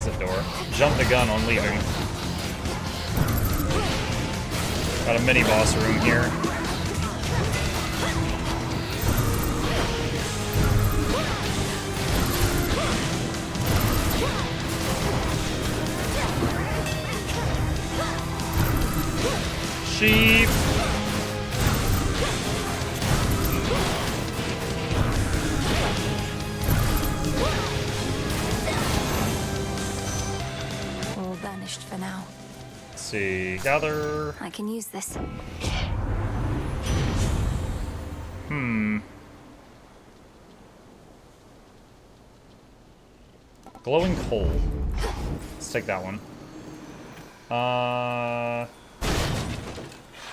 exit door. Jump the gun on leaving. Got a mini boss room here. Sheep. All vanished for now. Let's see. Gather. I can use this. Glowing coal. Let's take that one.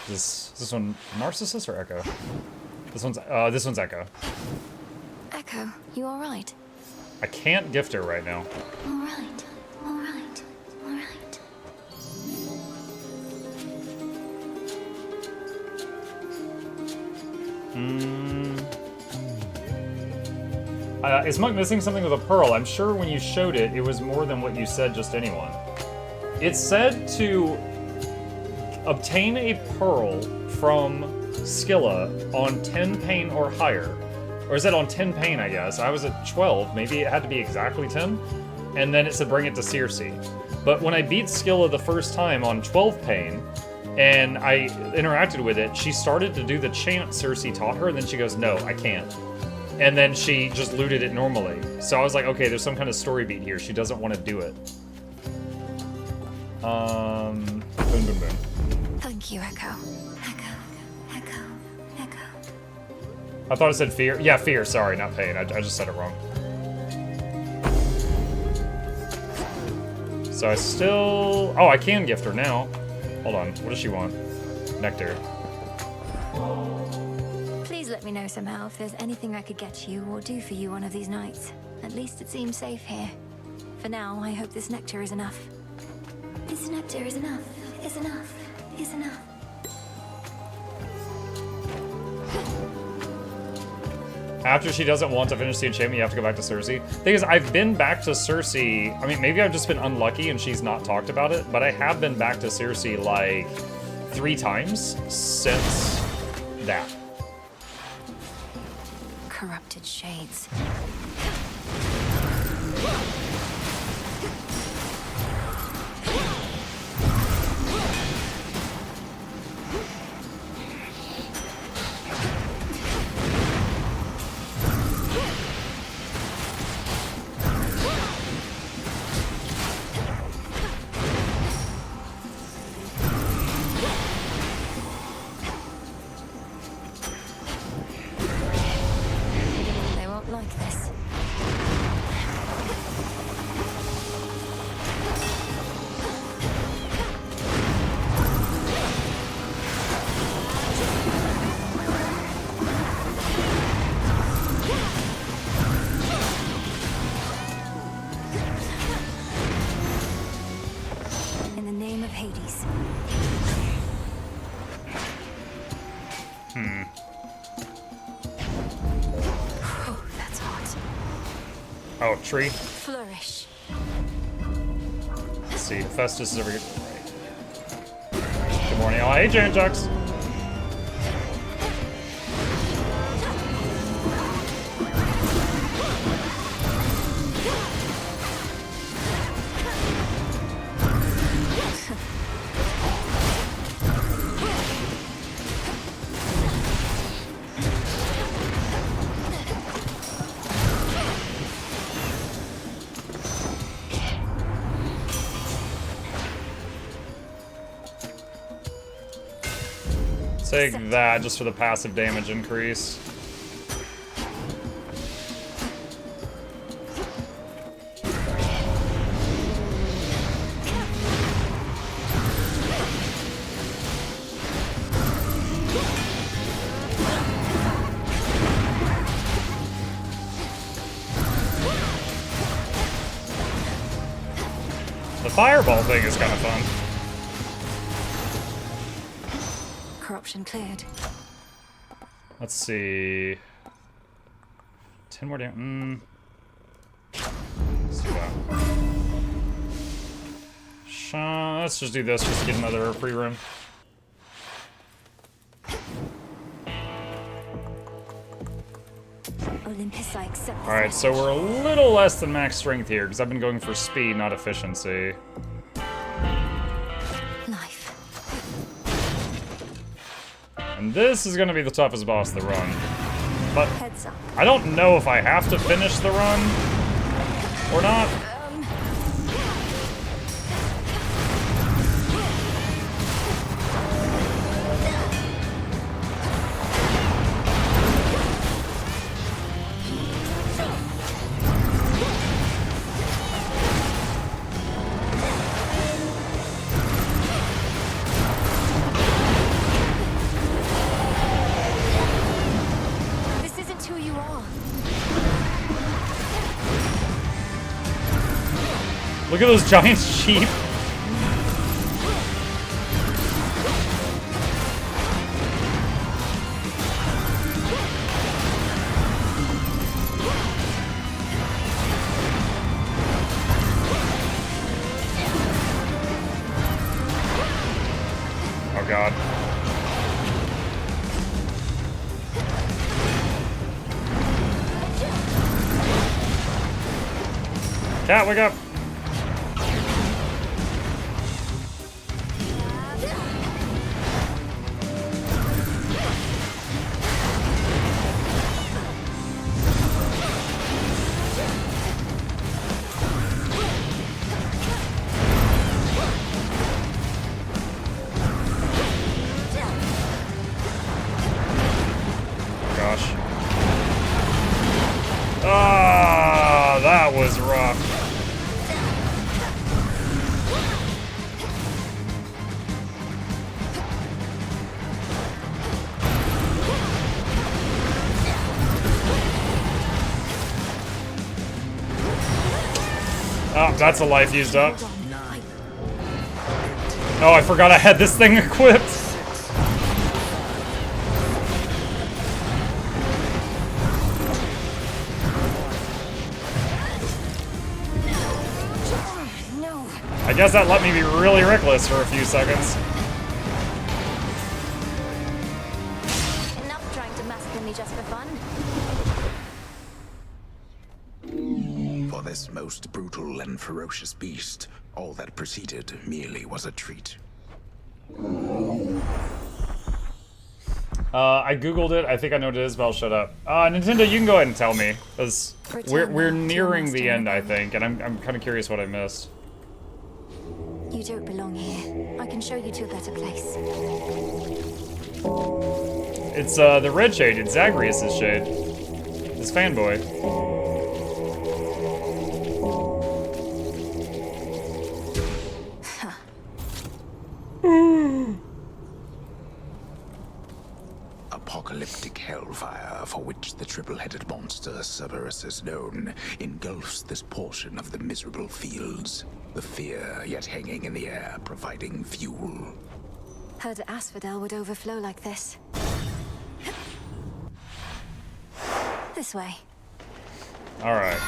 Is this one Narcissus or Echo? This one's Echo. Echo, you all right? I can't gift her right now. All right, all right, all right. Is Monk missing something with a pearl? I'm sure when you showed it, it was more than what you said just anyone. It said to obtain a pearl from Scylla on 10 pain or higher. Or is that on 10 pain, I guess? I was at 12. Maybe it had to be exactly 10. And then it said bring it to Circe. But when I beat Scylla the first time on 12 pain, and I interacted with it, she started to do the chant Circe taught her, and then she goes, no, I can't. And then she just looted it normally. So I was like, okay, there's some kind of story beat here. She doesn't want to do it. Boom, boom, boom. Thank you, Echo. Echo, Echo, Echo. I thought it said fear. Yeah, fear. Sorry, not pain. I just said it wrong. So I still... Oh, I can gift her now. Hold on. What does she want? Nectar. Please let me know somehow if there's anything I could get you or do for you one of these nights. At least it seems safe here. For now, I hope this nectar is enough. This nectar is enough. Is enough. Is enough. After she doesn't want to finish the enchantment, you have to go back to Circe. Thing is, I've been back to Circe. I mean, maybe I've just been unlucky and she's not talked about it, but I have been back to Circe like 3 times since that. Corrupted shades. They won't like this. In the name of Hades. Oh, that's hot. Oh, tree. Flourish. Let's see. Festus is over here. Good morning. Oh, hey, Janjux. Take that just for the passive damage increase. The fireball thing is kind of fun. Corruption cleared. Let's see. 10 more damage. Let's do that. Let's just do this just to get another free room. Olympus, I accept this Alright, so we're a little less than max strength here, because I've been going for speed, not efficiency. life. And this is going to be the toughest boss of the run. But Heads up. I don't know if I have to finish the run or not. This isn't who you are. Look at those giant sheep. Oh god. Cat, wake up! Gosh. Ah, that was rough. Oh, that's a life used up. Oh, I forgot I had this thing equipped. No. I guess that let me be really reckless for a few seconds. Enough trying to massacre me just for fun. For this most brutal and ferocious beast, all that preceded merely was a treat. I googled it. I think I know what it is, but I'll shut up. Nintendo, you can go ahead and tell me, because we're nearing the end, I think, and I'm kind of curious what I missed. You don't belong here. I can show you to a better place. It's the red shade. It's Zagreus' shade. This fanboy. Apocalyptic hellfire for which the triple-headed monster Cerberus is known engulfs this portion of the miserable fields. The fear yet hanging in the air, providing fuel. Heard Asphodel would overflow like this. This way. All right.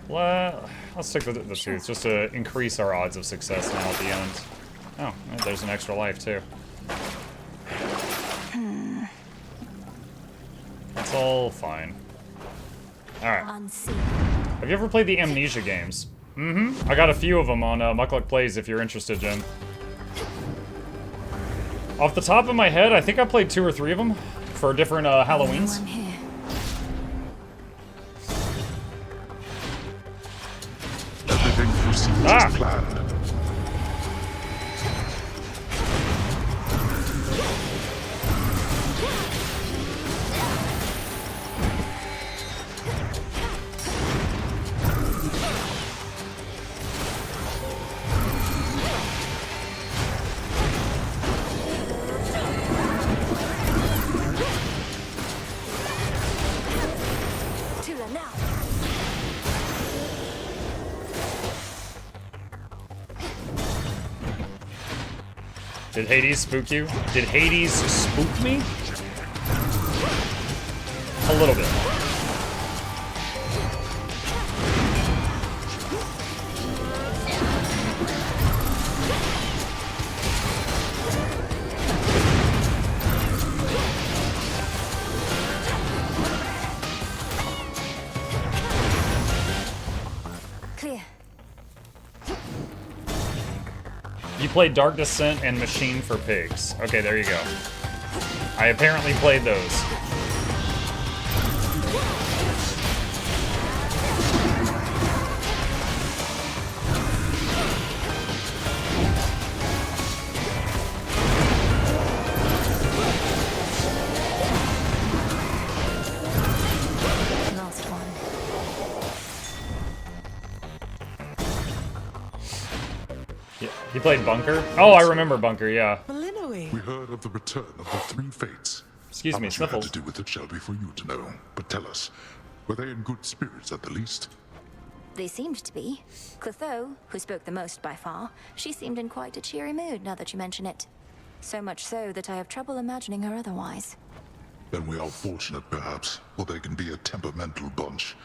Well, let's stick with the truth, just to increase our odds of success now at the end. Oh, there's an extra life too. That's all fine. Alright. Unseen. Have you ever played the Amnesia games? I got a few of them on Mukluk Plays if you're interested, Jim. Off the top of my head, I think I played 2 or 3 of them for different Halloweens. No one here. Everything proceeds as planned. Did Hades spook you? Did Hades spook me? A little bit. Clear. You played Dark Descent and Machine for Pigs. Okay, there you go. I apparently played those. Last one. He played Bunker? Oh, I remember Bunker, yeah. We heard of the return of the three fates. Excuse How me, much you had Sniffles. to do with it shall be for you to know. But tell us, were they in good spirits at the least? They seemed to be. Clotho, who spoke the most by far, she seemed in quite a cheery mood now that you mention it. So much so that I have trouble imagining her otherwise. Then we are fortunate, perhaps, for they can be a temperamental bunch.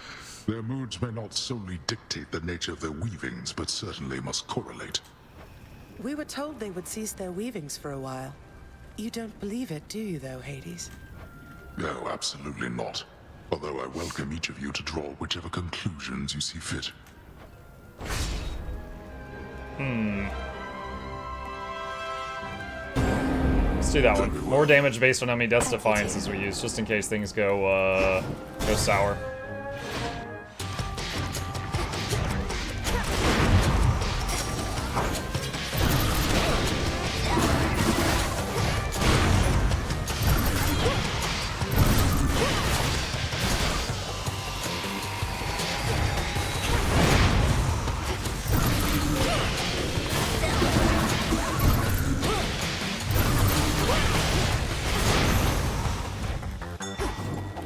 Their moods may not solely dictate the nature of their weavings, but certainly must correlate. We were told they would cease their weavings for a while. You don't believe it, do you, though, Hades? No, absolutely not. Although I welcome each of you to draw whichever conclusions you see fit. Let's do that one. More damage based on how many Death's Defiances we use, just in case things go sour.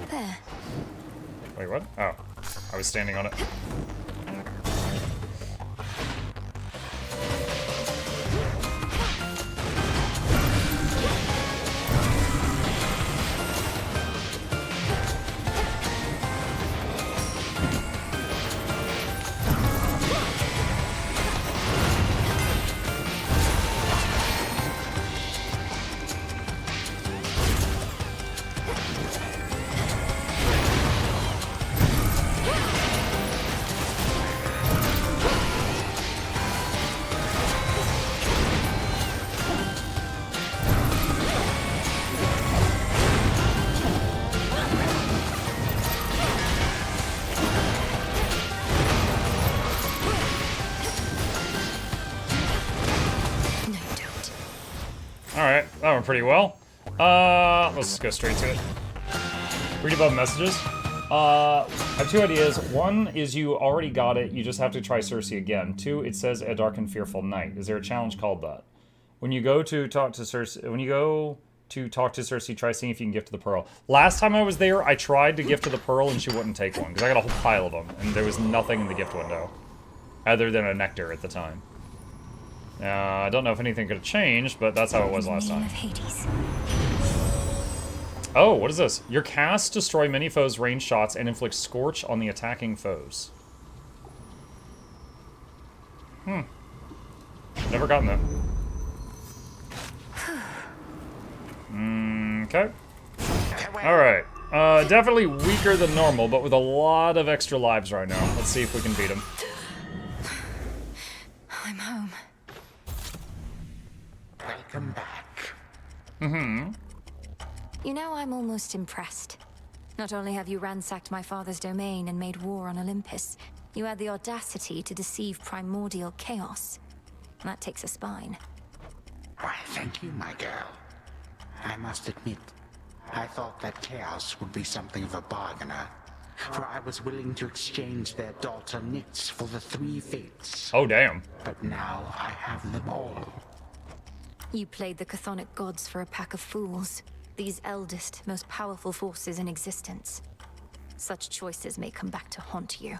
There. Wait, what? Oh. I was standing on it. No, don't. Alright, that went pretty well. Let's just go straight to it. Read above messages. I have two ideas. One is you already got it, you just have to try Cersei again. Two, it says a dark and fearful night. Is there a challenge called that? When you go to talk to Cersei, try seeing if you can gift to the pearl. Last time I was there, I tried to gift to the pearl and she wouldn't take one, because I got a whole pile of them, and there was nothing in the gift window. Other than a nectar at the time. I don't know if anything could have changed, but that's how it was last In the name time. of Hades. Oh, what is this? Your casts destroy many foes' range shots and inflict scorch on the attacking foes. Never gotten that. Okay. Alright. Definitely weaker than normal, but with a lot of extra lives right now. Let's see if we can beat him. I'm home. Welcome back. You know, I'm almost impressed. Not only have you ransacked my father's domain and made war on Olympus, you had the audacity to deceive primordial chaos. That takes a spine. Why, thank you, my girl. I must admit, I thought that chaos would be something of a bargainer. For I was willing to exchange their daughter Nyx for the three fates. Oh, damn. But now I have them all. You played the chthonic gods for a pack of fools. These eldest, most powerful forces in existence. Such choices may come back to haunt you.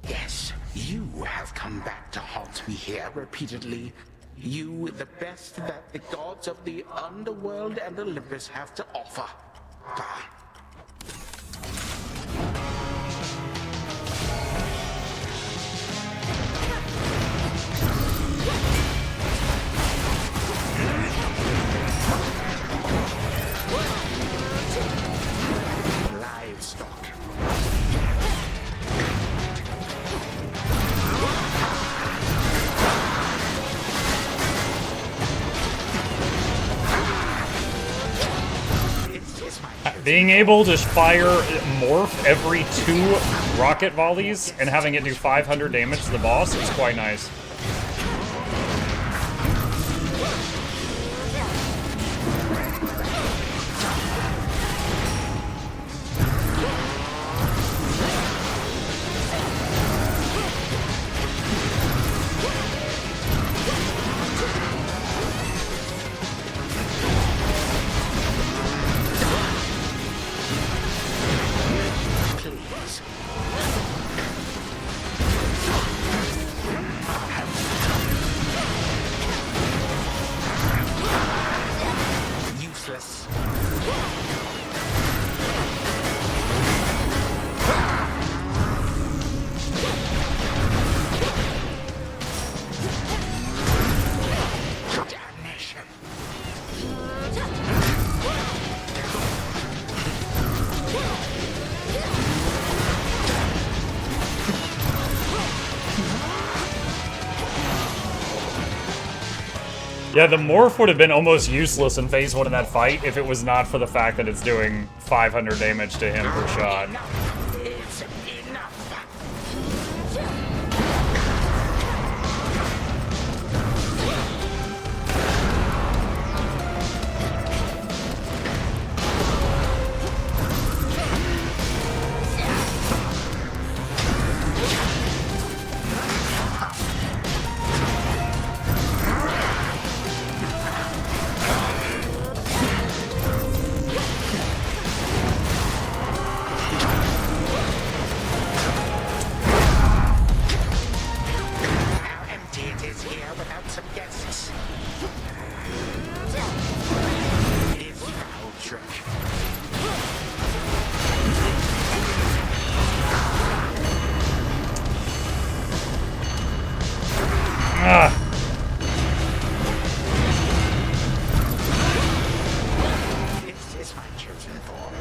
Yes, you have come back to haunt me here repeatedly. You the best that the gods of the underworld and Olympus have to offer. Ah. Livestock. Being able to fire Morph every 2 rocket volleys and having it do 500 damage to the boss is quite nice. Useless. Damnation. Yeah, the Morph would have been almost useless in phase 1 of that fight if it was not for the fact that it's doing 500 damage to him per shot. It's enough. How empty it is here without some guests. It is foul trick. Ah. This is my chosen form.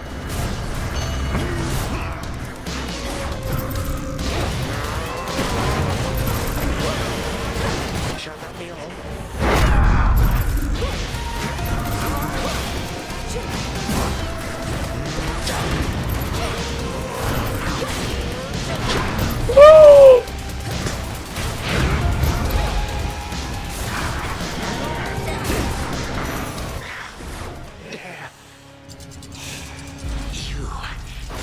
Shall that be all? Woo! You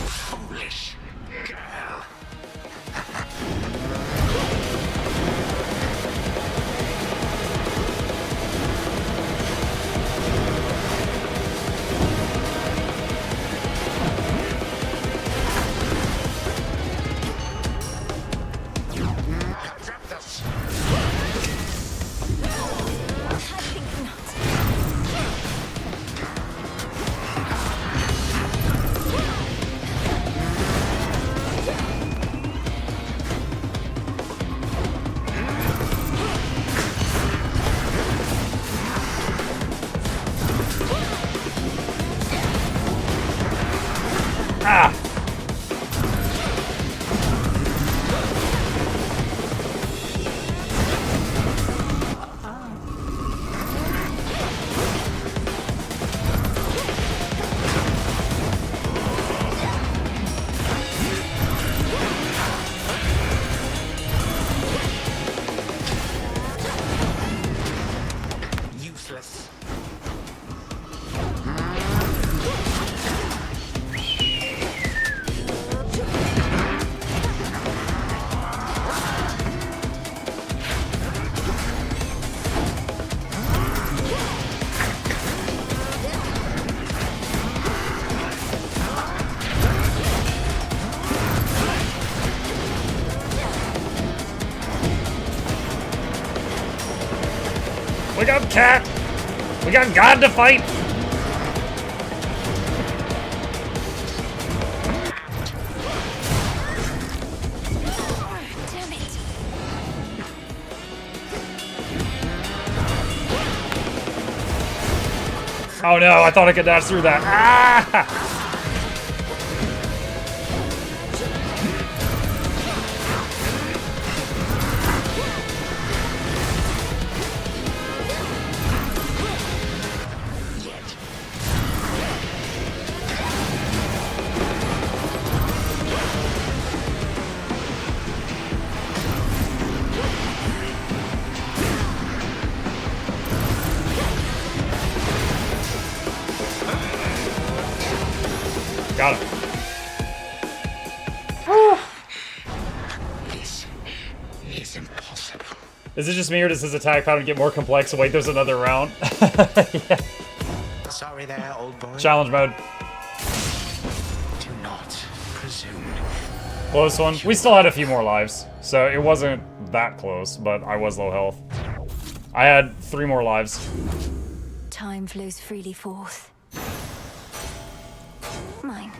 foolish girl. Drop this. I think not. Ah! We got Cat! We got God to fight! Damn it. Oh no, I thought I could dash through that. Ah! Got him. This is impossible. Is it just me or does his attack pattern get more complex? Wait, there's another round. Yeah. Sorry there, old boy. Challenge mode. Do not presume. Close one. We still had a few more lives, so it wasn't that close, but I was low health. I had 3 more lives. Time flows freely forth. Mine.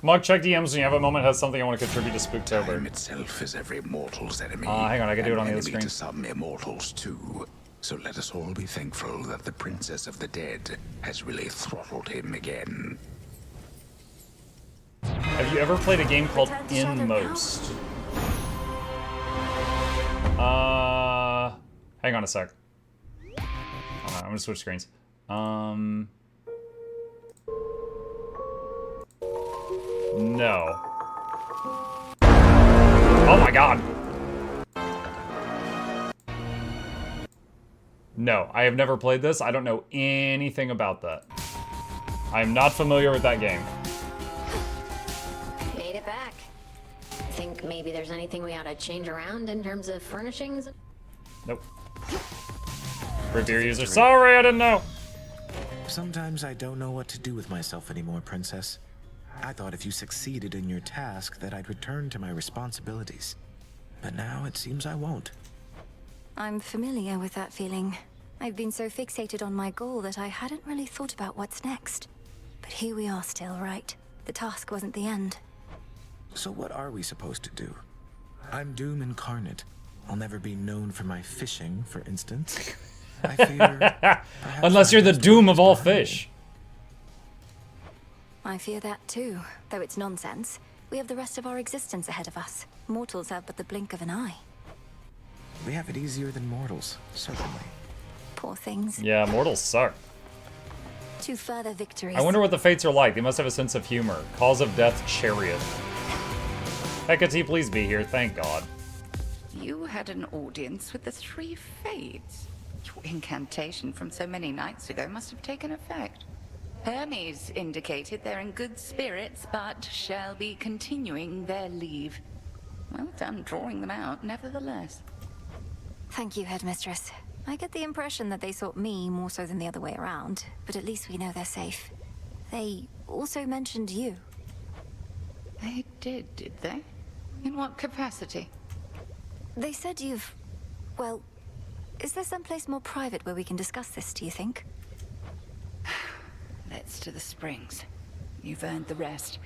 Mug, check DMs when you have a moment. Has something I want to contribute to Spooktober. Time itself is every mortal's enemy. Hang on, I can do it on the other Enemy screen. to some immortals too. So let us all be thankful that the Princess of the Dead has really throttled him again. Have you ever played a game called Return to Shadow Inmost? Hang on a sec. Hold on, I'm gonna switch screens. No. Oh my god. No, I have never played this. I don't know anything about that. I am not familiar with that game. Made it back. Think maybe there's anything we ought to change around in terms of furnishings? Nope. Revere user. Sorry, I didn't know. Sometimes I don't know what to do with myself anymore, Princess. I thought if you succeeded in your task that I'd return to my responsibilities. But now it seems I won't. I'm familiar with that feeling. I've been so fixated on my goal that I hadn't really thought about what's next. But here we are still, right? The task wasn't the end. So what are we supposed to do? I'm Doom incarnate. I'll never be known for my fishing, for instance. I fear... Unless you're the Doom of all fish. I fear that too, though it's nonsense. We have the rest of our existence ahead of us. Mortals have but the blink of an eye. We have it easier than mortals, certainly. Poor things. Yeah, mortals suck. To further victories. I wonder what the fates are like. They must have a sense of humor. Cause of Death Chariot. Hecate, please be here. Thank God. You had an audience with the 3 Fates. Your incantation from so many nights ago must have taken effect. Hermes indicated they're in good spirits, but shall be continuing their leave. Well done drawing them out, nevertheless. Thank you, Headmistress. I get the impression that they sought me more so than the other way around, but at least we know they're safe. They also mentioned you. They did they? In what capacity? They said you've... Well, is there someplace more private where we can discuss this, do you think? Let's to the springs. You've earned the rest.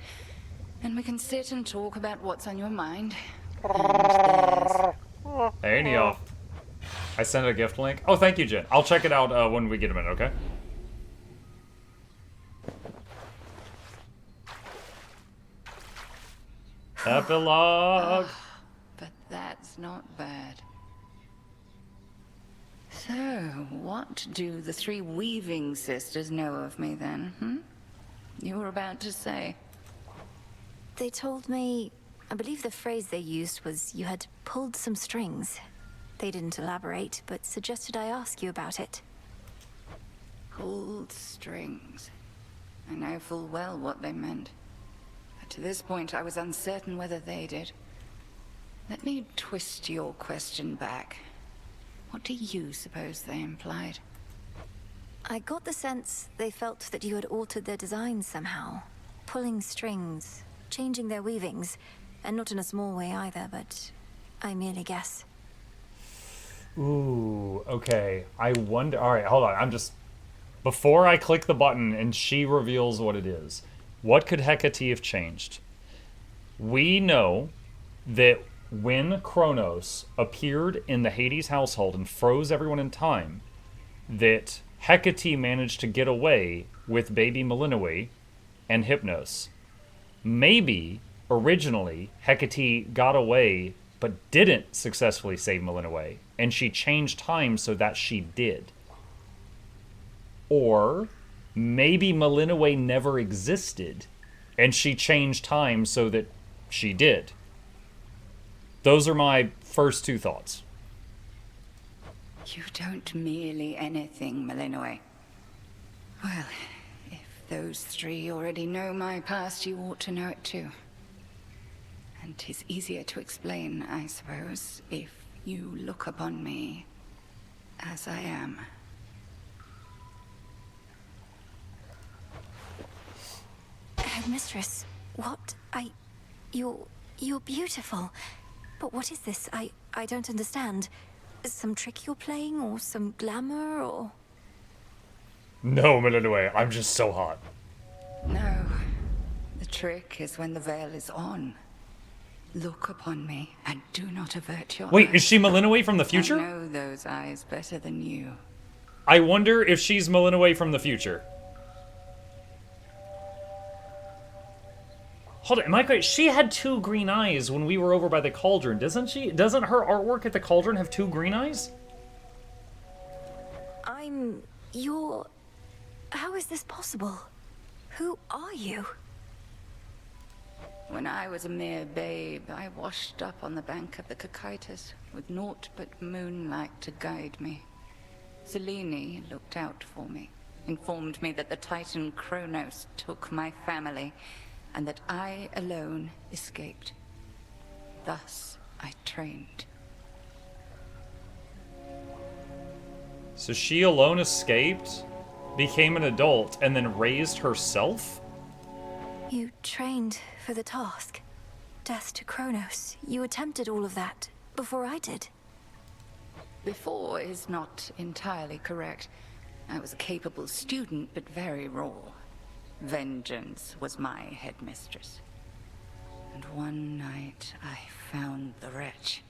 And we can sit and talk about what's on your mind. And Hey, Neo. I sent a gift link. Oh, thank you, Jen. I'll check it out when we get a minute, okay? Epilogue. but that's not bad. So, what do the 3 Weaving Sisters know of me then, You were about to say. They told me... I believe the phrase they used was you had pulled some strings. They didn't elaborate, but suggested I ask you about it. Pulled strings. I know full well what they meant. But to this point, I was uncertain whether they did. Let me twist your question back. What do you suppose they implied? I got the sense they felt that you had altered their designs somehow. Pulling strings, changing their weavings, and not in a small way either, but I merely guess. Ooh, okay. I wonder. All right, hold on. Before I click the button and she reveals what it is, what could Hecate have changed? We know that when Kronos appeared in the Hades household and froze everyone in time, that Hecate managed to get away with baby Malinois and Hypnos. Maybe, originally, Hecate got away but didn't successfully save Malinois, and she changed time so that she did. Or maybe Malinois never existed, and she changed time so that she did. Those are my first two thoughts. You don't merely anything, Malinois. Well, if those three already know my past, you ought to know it too. And 'tis easier to explain, I suppose, if you look upon me as I am. Headmistress, what? You're beautiful. But what is this? I don't understand. Some trick you're playing, or some glamour, or... No, Malinois, I'm just so hot. No. The trick is when the veil is on. Look upon me, and do not avert your Wait, eyes. is she Malinois from the future? I know those eyes better than you. I wonder if she's Malinois from the future. Hold on, am I correct? She had 2 green eyes when we were over by the cauldron, doesn't she? Doesn't her artwork at the cauldron have 2 green eyes? You're... How is this possible? Who are you? When I was a mere babe, I washed up on the bank of the Cocytus, with naught but moonlight to guide me. Selene looked out for me, informed me that the Titan Kronos took my family, and that I alone escaped. Thus, I trained. So she alone escaped, became an adult, and then raised herself? You trained for the task. Death to Kronos. You attempted all of that before I did. Before is not entirely correct. I was a capable student, but very raw. Vengeance was my headmistress. And one night I found the wretch,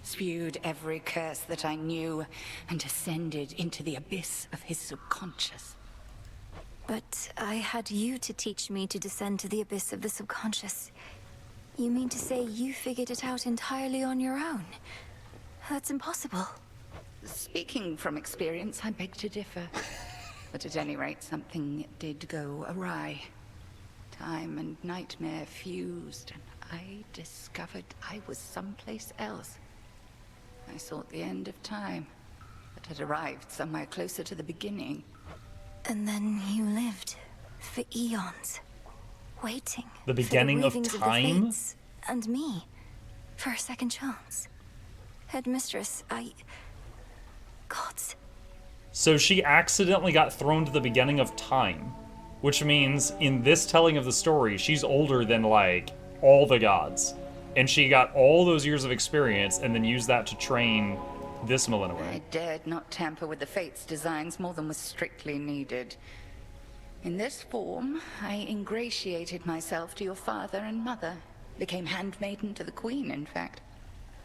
spewed every curse that I knew, and ascended into the abyss of his subconscious. But I had you to teach me to descend to the abyss of the subconscious. You mean to say you figured it out entirely on your own? That's impossible. Speaking from experience, I beg to differ. But at any rate, something did go awry. Time and nightmare fused, and I discovered I was someplace else. I sought the end of time, but had arrived somewhere closer to the beginning. And then you lived for eons, waiting The beginning for of the weavings time? the fates and me, for a second chance. Headmistress, Gods. So she accidentally got thrown to the beginning of time, which means in this telling of the story, she's older than, like, all the gods. And she got all those years of experience and then used that to train this Malinois. I dared not tamper with the Fates' designs more than was strictly needed. In this form, I ingratiated myself to your father and mother. Became handmaiden to the queen, in fact.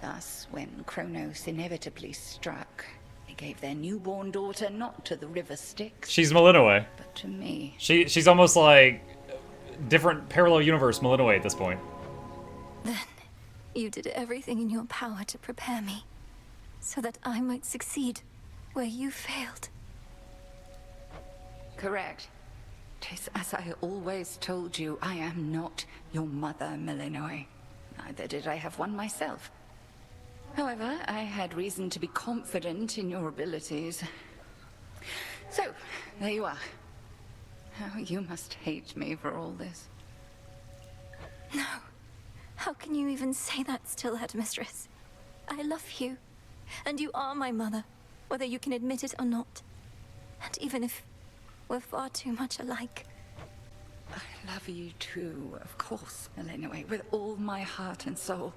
Thus, when Kronos inevitably struck, they gave their newborn daughter not to the river Styx, She's Malinois. but to me. She's almost like different parallel universe Malinois at this point. Then, you did everything in your power to prepare me, so that I might succeed where you failed. Correct. 'Tis as I always told you, I am not your mother, Malinois. Neither did I have one myself. However, I had reason to be confident in your abilities. So, there you are. How you must hate me for all this. No. How can you even say that still, Headmistress? I love you. And you are my mother, whether you can admit it or not. And even if we're far too much alike. I love you too, of course, Malinois, with all my heart and soul.